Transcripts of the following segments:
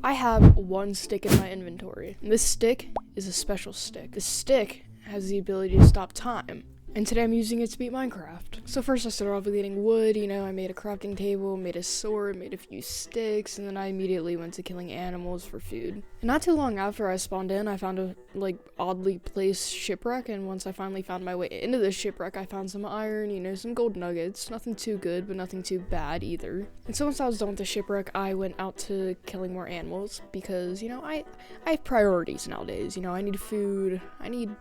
I have one stick in my inventory. This stick is a special stick. This stick has the ability to stop time. And today I'm using it to beat Minecraft. So first I started off with getting wood, I made a crafting table, made a sword, made a few sticks, and then I immediately went to killing animals for food. And not too long after I spawned in, I found a, oddly placed shipwreck, and once I finally found my way into the shipwreck, I found some iron, some gold nuggets. Nothing too good, but nothing too bad either. And so once I was done with the shipwreck, I went out to killing more animals, because, I have priorities nowadays. I need food, I need,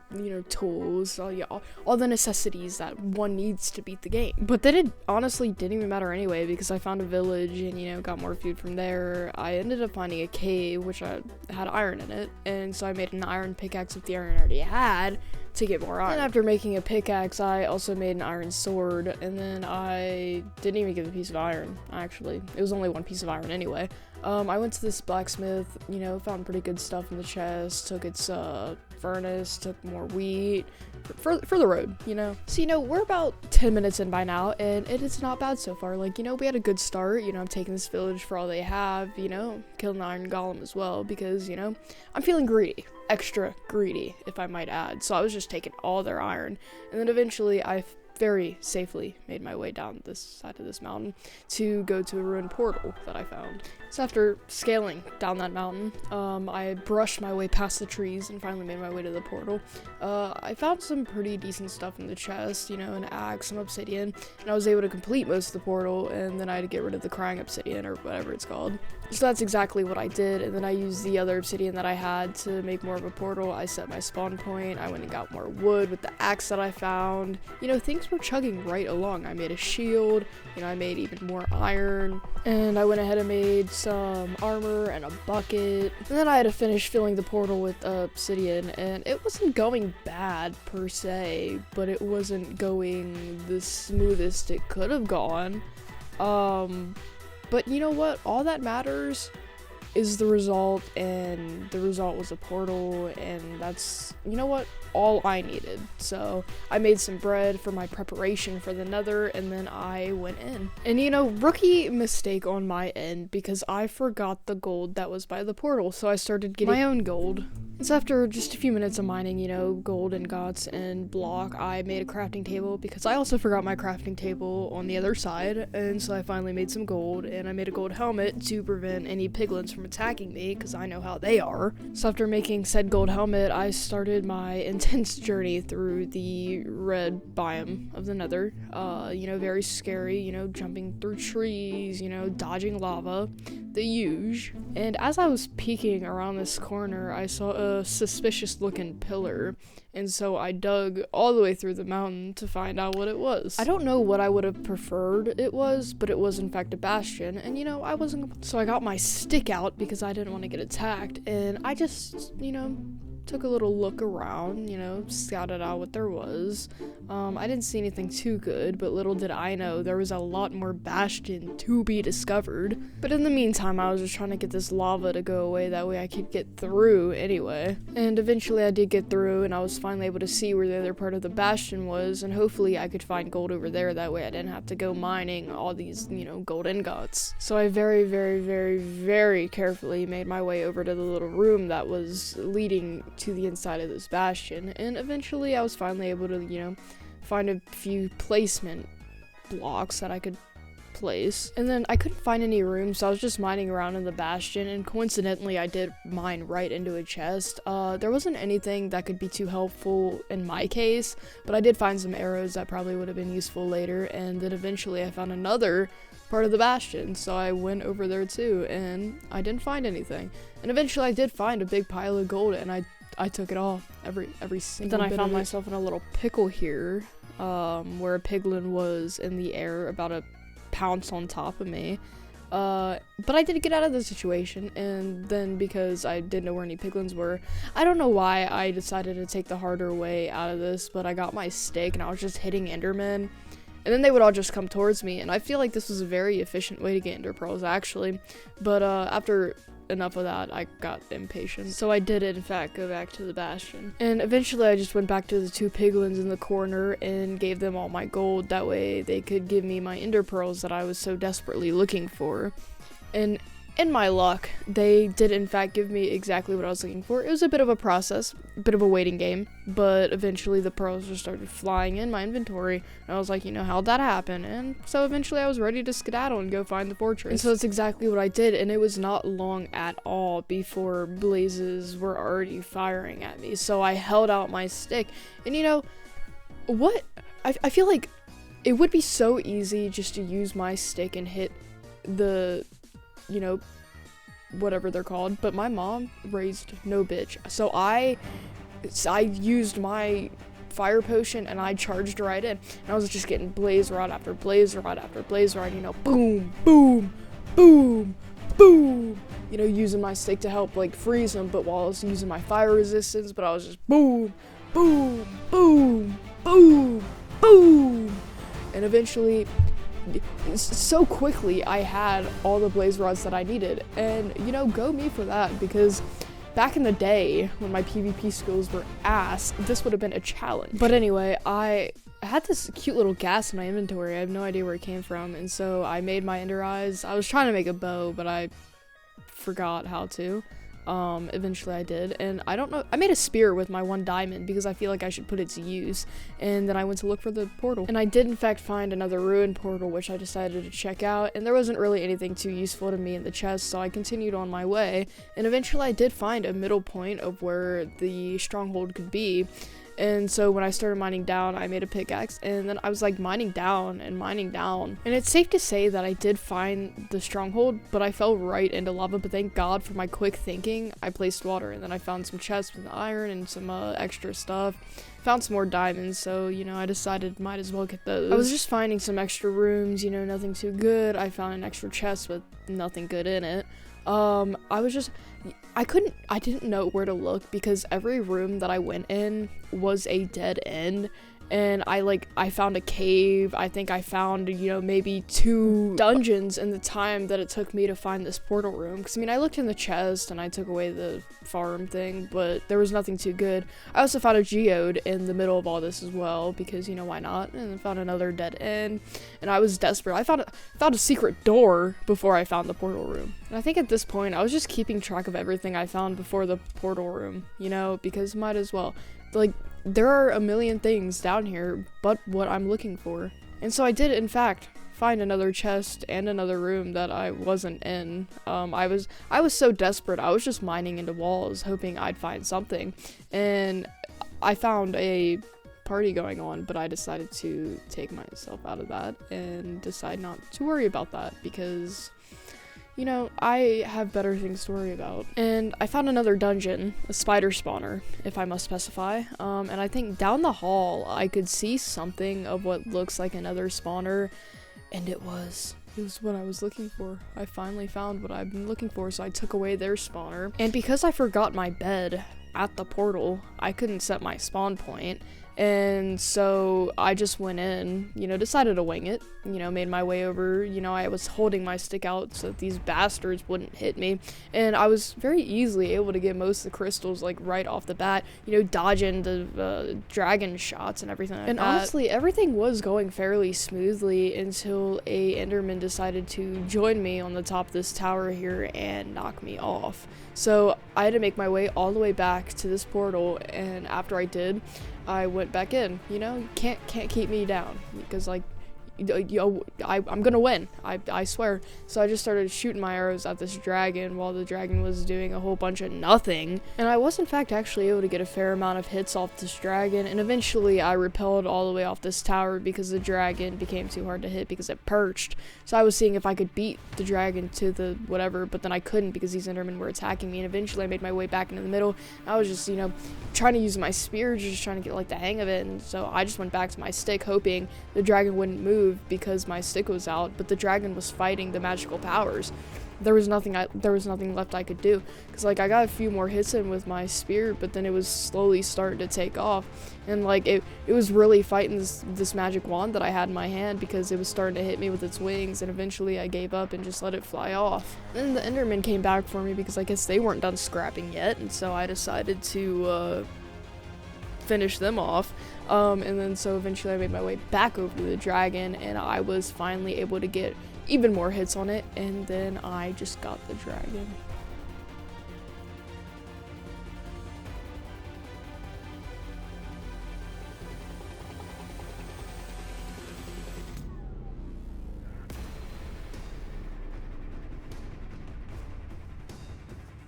tools, all the necessities that one needs to beat the game. But then it honestly didn't even matter anyway, because I found a village and got more food from there. I ended up finding a cave which had iron in it, and so I made an iron pickaxe with the iron I already had to get more iron. And after making a pickaxe, I also made an iron sword, and then I didn't even get a piece of iron, actually. It was only one piece of iron anyway. I went to this blacksmith, found pretty good stuff in the chest, took its furnace, took more wheat for the road, So, we're about 10 minutes in by now, and it is not bad so far. We had a good start. I'm taking this village for all they have, killing the iron golem as well, because, I'm feeling greedy. Extra greedy, if I might add. So I was just taking all their iron, and then eventually I very safely made my way down this side of this mountain to go to a ruined portal that I found. So after scaling down that mountain, I brushed my way past the trees and finally made my way to the portal. I found some pretty decent stuff in the chest, an axe, some obsidian, and I was able to complete most of the portal, and then I had to get rid of the crying obsidian, or whatever it's called. So that's exactly what I did, and then I used the other obsidian that I had to make more of a portal. I set my spawn point, I went and got more wood with the axe that I found. Things were chugging right along. I made a shield, I made even more iron, and I went ahead and made some armor and a bucket. And then I had to finish filling the portal with obsidian, and it wasn't going bad per se, but it wasn't going the smoothest it could have gone. But you know what? All that matters is the result, and the result was a portal, and that's, all I needed. So I made some bread for my preparation for the Nether, and then I went in. And rookie mistake on my end, because I forgot the gold that was by the portal, so I started getting my own gold. And so after just a few minutes of mining, gold ingots and block, I made a crafting table, because I also forgot my crafting table on the other side, and so I finally made some gold, and I made a gold helmet to prevent any piglins from attacking me, because I know how they are. So after making said gold helmet, I started my intense journey through the red biome of the Nether. Very scary, jumping through trees, dodging lava, the huge. And as I was peeking around this corner, I saw a suspicious looking pillar, and so I dug all the way through the mountain to find out what it was. I don't know what I would have preferred it was, but it was in fact a bastion, and I wasn't, so I got my stick out because I didn't want to get attacked, and I just, took a little look around, scouted out what there was. I didn't see anything too good, but little did I know there was a lot more bastion to be discovered. But in the meantime, I was just trying to get this lava to go away, that way I could get through anyway. And eventually I did get through, and I was finally able to see where the other part of the bastion was, and hopefully I could find gold over there, that way I didn't have to go mining all these, gold ingots. So I very, very, very, very carefully made my way over to the little room that was leading to the inside of this bastion, and eventually I was finally able to, find a few placement blocks that I could place. And then I couldn't find any rooms, so I was just mining around in the bastion, and coincidentally I did mine right into a chest. There wasn't anything that could be too helpful in my case, but I did find some arrows that probably would have been useful later, and then eventually I found another part of the bastion, so I went over there too, and I didn't find anything. And eventually I did find a big pile of gold, and I took it all, every single bit. Then I found myself in a little pickle here, where a piglin was in the air about to pounce on top of me. But I did get out of the situation, and then because I didn't know where any piglins were, I don't know why I decided to take the harder way out of this, but I got my stick and I was just hitting endermen, and then they would all just come towards me, and I feel like this was a very efficient way to get ender pearls, actually. But after enough of that, I got impatient. So I did, in fact, go back to the bastion. And eventually I just went back to the two piglins in the corner and gave them all my gold. That way they could give me my ender pearls that I was so desperately looking for. And in my luck, they did in fact give me exactly what I was looking for. It was a bit of a process, a bit of a waiting game, but eventually the pearls just started flying in my inventory, and I was like, how'd that happen? And so eventually I was ready to skedaddle and go find the fortress. And so that's exactly what I did, and it was not long at all before blazes were already firing at me. So I held out my stick, and what? I feel like it would be so easy just to use my stick and hit the whatever they're called, but my mom raised no bitch. So I used my fire potion and I charged right in, and I was just getting blaze rod after blaze rod after blaze rod, boom, boom, boom, boom, using my stick to help like freeze them, but while I was using my fire resistance, but I was just boom, boom, boom, boom, boom, and eventually so quickly I had all the blaze rods that I needed, and go me for that, because back in the day when my PvP skills were ass, this would have been a challenge. But anyway, I had this cute little gas in my inventory. I have no idea where it came from, and so I made my ender eyes. I was trying to make a bow, but I forgot how to. Eventually I did, and I don't know, I made a spear with my 1 diamond because I feel like I should put it to use, and then I went to look for the portal, and I did in fact find another ruined portal, which I decided to check out, and there wasn't really anything too useful to me in the chest, so I continued on my way, and eventually I did find a middle point of where the stronghold could be. And so when I started mining down, I made a pickaxe, and then I was like mining down, and it's safe to say that I did find the stronghold, but I fell right into lava. But thank God for my quick thinking, I placed water, and then I found some chests with iron and some extra stuff, found some more diamonds, so I decided might as well get those. I was just finding some extra rooms, nothing too good. I found an extra chest with nothing good in it. I didn't know where to look because every room that I went in was a dead end, and I found a cave. I think I found, maybe 2 dungeons in the time that it took me to find this portal room, because I looked in the chest and I took away the farm thing, but there was nothing too good. I also found a geode in the middle of all this as well, because why not, and then found another dead end, and I was desperate. I found a secret door before I found the portal room, and I think at this point I was just keeping track of everything I found before the portal room, because might as well. There are a million things down here but what I'm looking for. And so I did in fact find another chest and another room that I wasn't in. I was so desperate, I was just mining into walls hoping I'd find something, and I found a party going on, but I decided to take myself out of that and decide not to worry about that, because I have better things to worry about. And I found another dungeon, a spider spawner, if I must specify. And I think down the hall, I could see something of what looks like another spawner, and it was what I was looking for. I finally found what I've been looking for, so I took away their spawner. And because I forgot my bed at the portal, I couldn't set my spawn point. And so I just went in, decided to wing it, made my way over. I was holding my stick out so that these bastards wouldn't hit me, and I was very easily able to get most of the crystals right off the bat, dodging the dragon shots and everything like that. And honestly, everything was going fairly smoothly until a enderman decided to join me on the top of this tower here and knock me off. So I had to make my way all the way back to this portal, and after I did, I went back in. Can't keep me down, because I'm gonna win, I swear. So I just started shooting my arrows at this dragon while the dragon was doing a whole bunch of nothing, and I was in fact actually able to get a fair amount of hits off this dragon, and eventually I repelled all the way off this tower because the dragon became too hard to hit because it perched. So I was seeing if I could beat the dragon to the whatever, but then I couldn't because these endermen were attacking me, and eventually I made my way back into the middle. I was just trying to use my spear, just trying to get the hang of it, and so I just went back to my stick hoping the dragon wouldn't move because my stick was out, but the dragon was fighting the magical powers. There was nothing left I could do, because I got a few more hits in with my spear, but then it was slowly starting to take off, and it was really fighting this magic wand that I had in my hand, because it was starting to hit me with its wings, and eventually I gave up and just let it fly off. Then the endermen came back for me because I guess they weren't done scrapping yet, and so I decided to finish them off. And then so eventually I made my way back over to the dragon, and I was finally able to get even more hits on it, and then I just got the dragon.